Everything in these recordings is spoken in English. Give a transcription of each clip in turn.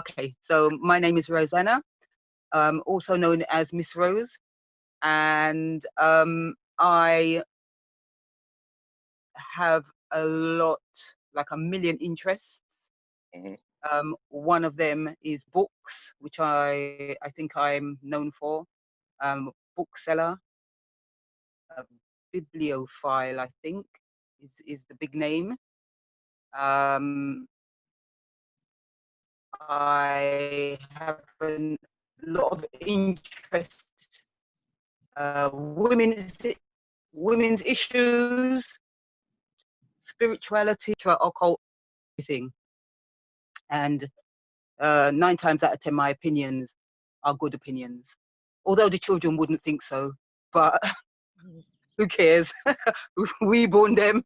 Okay, so my name is Rosanna, also known as Miss Rose, and I have a lot, like a million interests. One of them is books, which I think I'm known for. Bookseller, a bibliophile, I think, is the big name. I have a lot of interest, women's issues, spirituality, occult, everything. And 9 times out of 10, my opinions are good opinions. Although the children wouldn't think so, but who cares? We born them.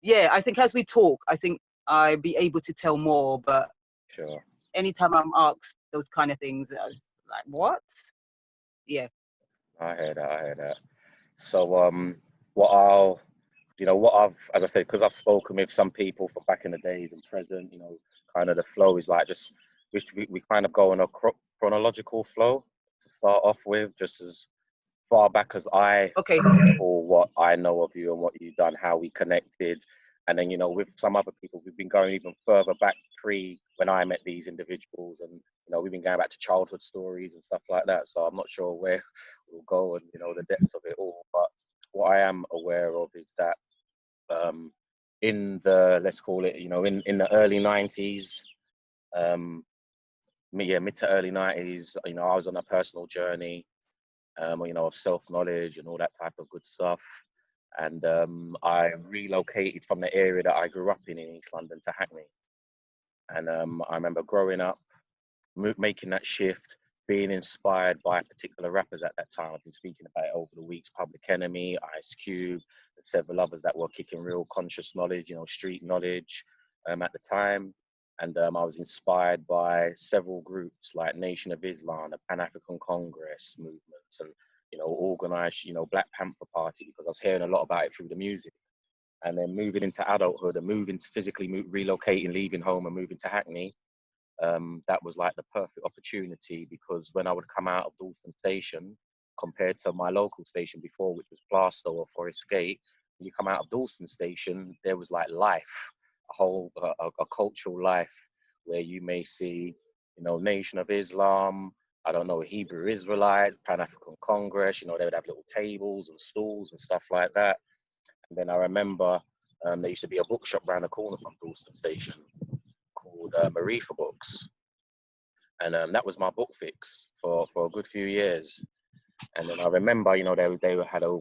Yeah, I think as we talk, I think I'll be able to tell more, but sure. Anytime I'm asked those kind of things, I was like, what? Yeah. I hear that. So, what I've, as I said, because I've spoken with some people from back in the days and present, kind of the flow is like just, we kind of go on a chronological flow to start off with, just as far back as I Okay. for what I know of you and what you've done, how we connected. And then, with some other people, we've been going even further back when I met these individuals. And, we've been going back to childhood stories and stuff like that. So I'm not sure where we'll go and, the depths of it all. But what I am aware of is that in the, let's call it, in the early 90s, mid to early 90s, I was on a personal journey, of self-knowledge and all that type of good stuff. And I relocated from the area that I grew up in East London to Hackney. And I remember growing up, making that shift, being inspired by particular rappers at that time. I've been speaking about it over the weeks: Public Enemy, Ice Cube, and several others that were kicking real conscious knowledge, street knowledge at the time. And I was inspired by several groups like Nation of Islam, the Pan-African Congress movements, and organised, Black Panther Party, because I was hearing a lot about it through the music. And then moving into adulthood and moving to physically relocating, leaving home and moving to Hackney, that was like the perfect opportunity, because when I would come out of Dalston Station, compared to my local station before, which was Plaistow or Forest Gate, when you come out of Dalston Station, there was like life, a whole a cultural life, where you may see, Nation of Islam, I don't know, Hebrew Israelites, Pan-African Congress, they would have little tables and stools and stuff like that. And then I remember there used to be a bookshop around the corner from Dalston Station called Muatta Books. And that was my book fix for a good few years. And then I remember, they had a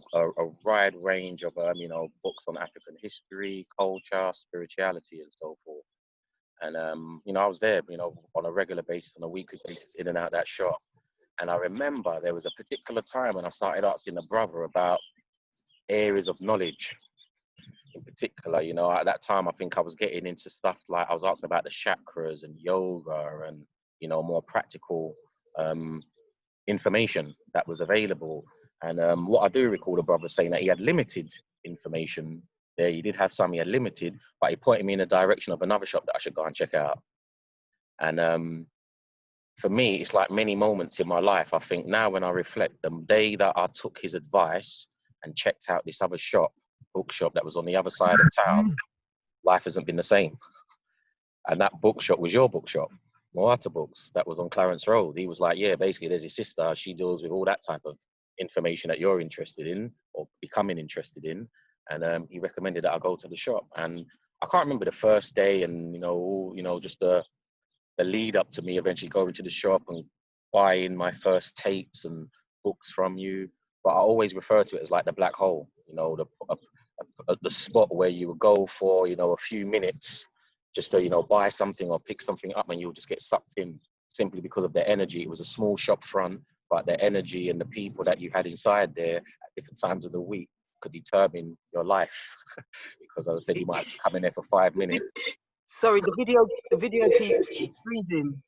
wide range of, books on African history, culture, spirituality, and so forth. And, I was there, on a regular basis, on a weekly basis, in and out that shop. And I remember there was a particular time when I started asking the brother about areas of knowledge. In particular, at that time, I think I was getting into stuff like, I was asking about the chakras and yoga and, more practical information that was available. And what I do recall the brother saying that he had limited information there. He did have some, he had limited, but he pointed me in the direction of another shop that I should go and check out. And for me, it's like many moments in my life. I think now when I reflect, the day that I took his advice and checked out this other bookshop that was on the other side of town, life hasn't been the same. And that bookshop was your bookshop, Muatta Books, that was on Clarence Road. He was like, yeah, basically there's his sister, she deals with all that type of information that you're interested in or becoming interested in. And he recommended that I go to the shop. And I can't remember the first day and, just the lead up to me eventually going to the shop and buying my first tapes and books from you. But I always refer to it as like the black hole, the spot where you would go for, a few minutes just to, buy something or pick something up, and you'll just get sucked in simply because of the energy. It was a small shop front, but the energy and the people that you had inside there at different times of the week could determine your life. Because as I said, you might come in there for 5 minutes. Sorry, the video keeps freezing.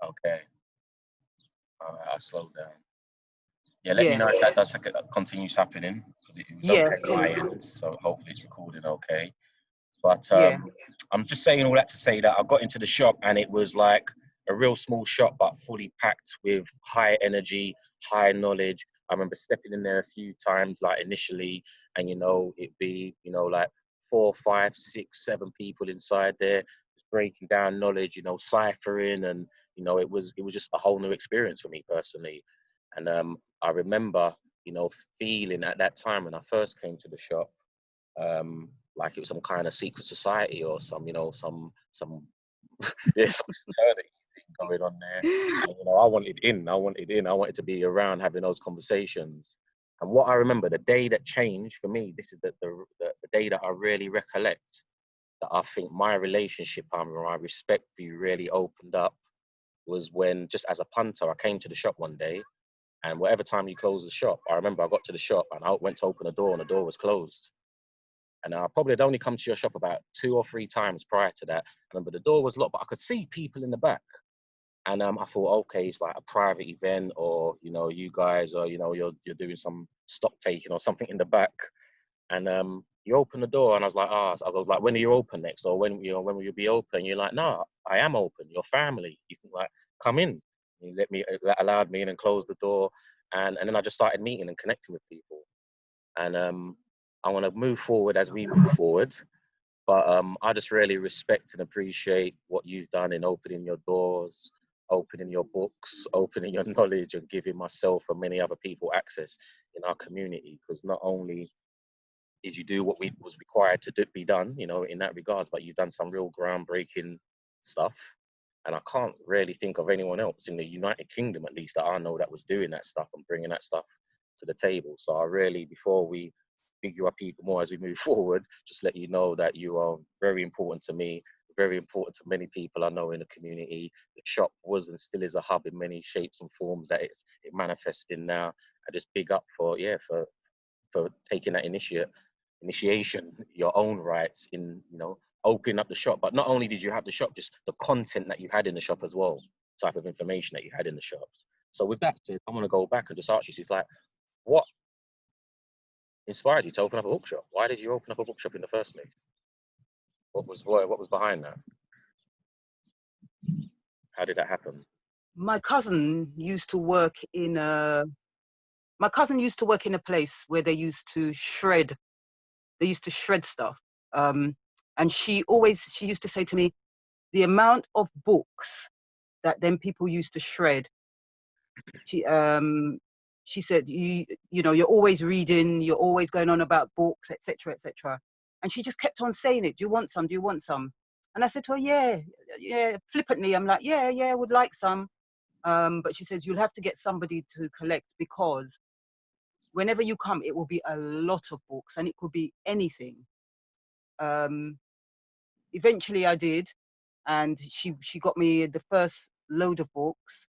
Okay. All right, I'll slow down. Yeah, let me know if that does continues happening, because it was okay on my end, so hopefully it's recording okay. But Yeah. I'm just saying all that to say that I got into the shop and it was like a real small shop, but fully packed with high energy, high knowledge. I remember stepping in there a few times, like initially, and it'd be, like 4, 5, 6, 7 people inside there, just breaking down knowledge, ciphering, and it was just a whole new experience for me personally. And I remember, feeling at that time when I first came to the shop, like it was some kind of secret society or some, some yeah, some fraternity thing going on there. And, I wanted in. I wanted to be around having those conversations. And what I remember, the day that changed for me, this is the day that I really recollect, that I think my relationship and my respect for you really opened up, was when, just as a punter, I came to the shop one day, and whatever time you closed the shop, I remember I got to the shop and I went to open the door and the door was closed. And I probably had only come to your shop about 2 or 3 times prior to that. I remember the door was locked, but I could see people in the back. And I thought, okay, it's like a private event, or you guys are, you're doing some stock taking or something in the back. And you open the door, and I was like, I was like, when are you open next, or when will you be open? You're like, no, I am open. Your family, you can like come in. You allowed me in and closed the door, and then I just started meeting and connecting with people. And I want to move forward as we move forward. But I just really respect and appreciate what you've done in opening your doors, opening your books, opening your knowledge, and giving myself and many other people access in our community. Because not only did you do what was required to be done, in that regards, but you've done some real groundbreaking stuff. And I can't really think of anyone else in the United Kingdom, at least, that I know, that was doing that stuff and bringing that stuff to the table. So I really, before we big you up even more as we move forward, just let you know that you are very important to me, very important to many people I know in the community. The shop was and still is a hub in many shapes and forms that it manifests in now. I just big up for taking that initiation, your own rights in, opening up the shop. But not only did you have the shop, just the content that you had in the shop as well, type of information that you had in the shop. So with that, I want to go back and just ask you, it's like, what inspired you to open up a bookshop? Why did you open up a bookshop in the first place? What was behind that? How did that happen? My cousin used to work in a place where they used to shred stuff. And she used to say to me, the amount of books that then people used to shred. She said, you're always reading, you're always going on about books, etc., etc. And she just kept on saying it. Do you want some? Do you want some? And I said to her, yeah, flippantly. I'm like, yeah, I would like some. But she says, you'll have to get somebody to collect, because whenever you come, it will be a lot of books, and it could be anything. Eventually I did, and she got me the first load of books,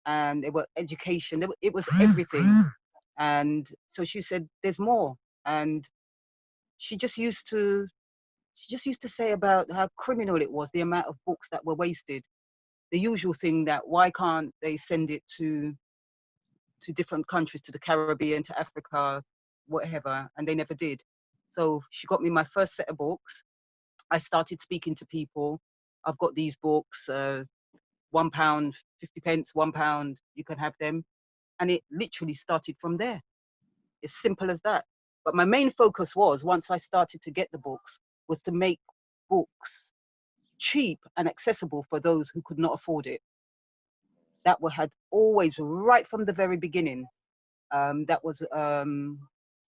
and they were education, it was everything. And so she said, there's more. And she just used to say about how criminal it was, the amount of books that were wasted. The usual thing, that why can't they send it to different countries, to the Caribbean, to Africa, whatever, and they never did. So she got me my first set of books. I started speaking to people. I've got these books, £1, 50 pence, £1, you can have them. And it literally started from there. As simple as that. But my main focus was, once I started to get the books, was to make books cheap and accessible for those who could not afford it. That had always, right from the very beginning, that was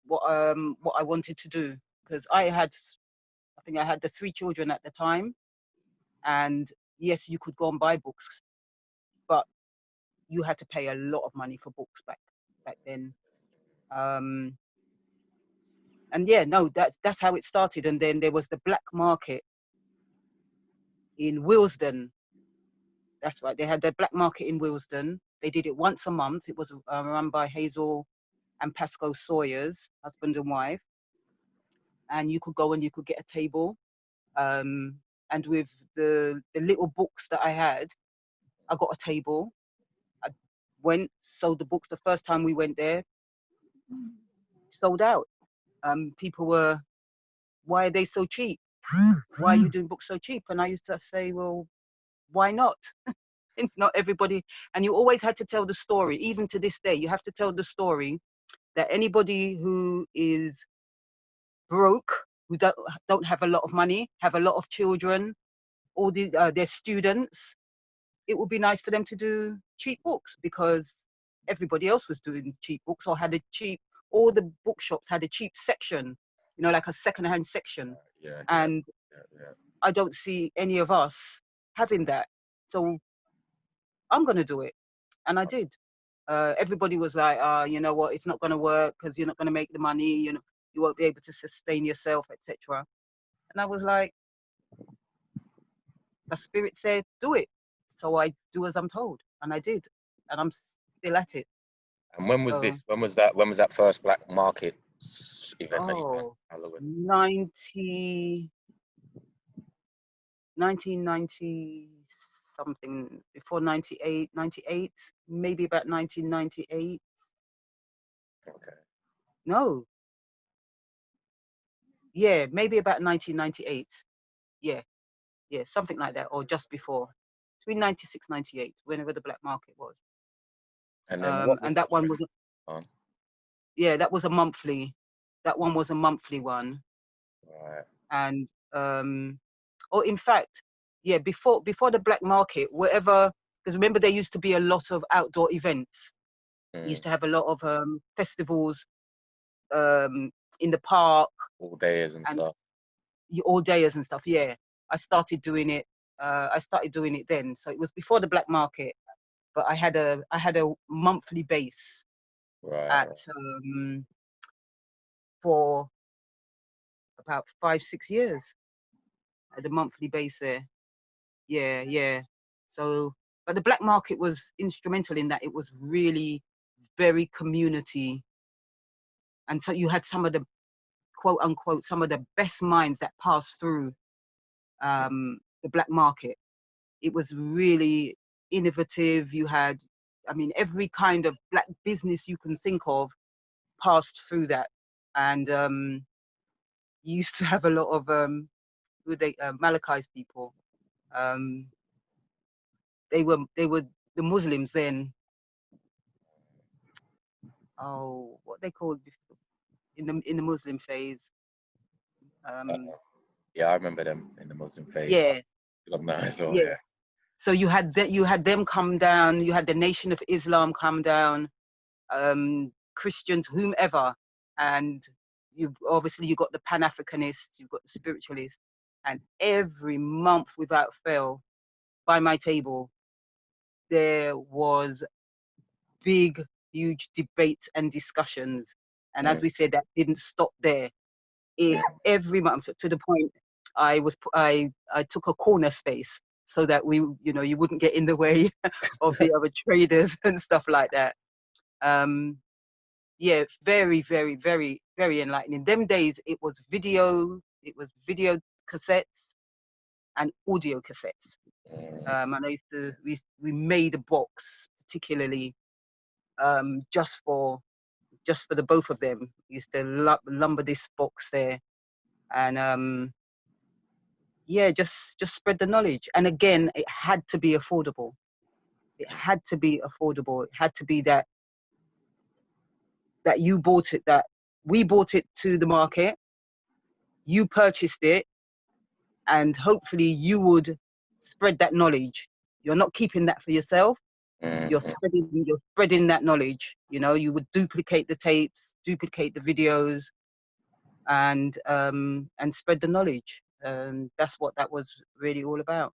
what I wanted to do. Because I think I had the 3 children at the time. And yes, you could go and buy books, but you had to pay a lot of money for books back then. And yeah, no, that's how it started. And then there was the black market in Willesden. That's right. They had the black market in Willesden. They did it once a month. It was run by Hazel and Pasco Sawyers, husband and wife. And you could go and you could get a table. And with the little books that I had, I got a table. I sold the books. The first time we went there, sold out. People were, why are they so cheap? why are you doing books so cheap? And I used to say, well, why not? Not everybody. And you always had to tell the story. Even to this day, you have to tell the story that anybody who is broke, who don't have a lot of money, have a lot of children, all their students, it would be nice for them to do cheap books, because everybody else was doing cheap books, or had a cheap, all the bookshops had a cheap section, you know, like a secondhand section. And I don't see any of us having that. So I'm going to do it. And I did. Everybody was like, you know what, it's not going to work because you're not going to make the money, you know, you won't be able to sustain yourself, etc. And I was like, the spirit said, do it. So I do as I'm told. And I did. And I'm still at it. And when was this? When was that? When was that first black market event that you had? Oh, 1990 something, before 98, maybe about 1998. Okay. No. Yeah, maybe about 1998. Yeah, something like that, or just before. Between 96, 98, whenever the black market was. And then what was and that one was, on? yeah, that was a monthly. That one was a monthly one. Right. And or in fact, yeah, before the black market, wherever, because remember there used to be a lot of outdoor events. Used to have a lot of festivals in the park, All dayers and stuff. All dayers and stuff. Yeah, I started doing it. Then, so it was before the black market. But I had a monthly base Right. for about 5-6 years. At the monthly base there. Yeah. So, but the black market was instrumental in that it was really very community. And so you had some of the, quote unquote, some of the best minds that passed through the black market. It was really innovative. You had, I mean, every kind of black business you can think of passed through that. And you used to have a lot of Malachi's people. They were the Muslims then. Oh, what they called in the Muslim phase. Yeah, I remember them in the Muslim phase. Yeah. As well, yeah. So you had them come down. You had the Nation of Islam come down, Christians, whomever, and you got the Pan-Africanists, you've got the spiritualists, and every month without fail, by my table, there was big, huge debates and discussions. And as we said, that didn't stop there. Every month, to the point I took a corner space so that you wouldn't get in the way of the other traders and stuff like that. Yeah, very, very, very, very enlightening. Them days, it was video cassettes and audio cassettes. And I used to, we made a box particularly just for the both of them. We used to lumber this box there, and yeah, just spread the knowledge. And again, it had to be affordable. It had to be affordable. It had to be that you bought it, that we bought it to the market, you purchased it, and hopefully you would spread that knowledge. You're not keeping that for yourself. You're spreading that knowledge. You know, you would duplicate the tapes, duplicate the videos, and spread the knowledge. And that's what that was really all about.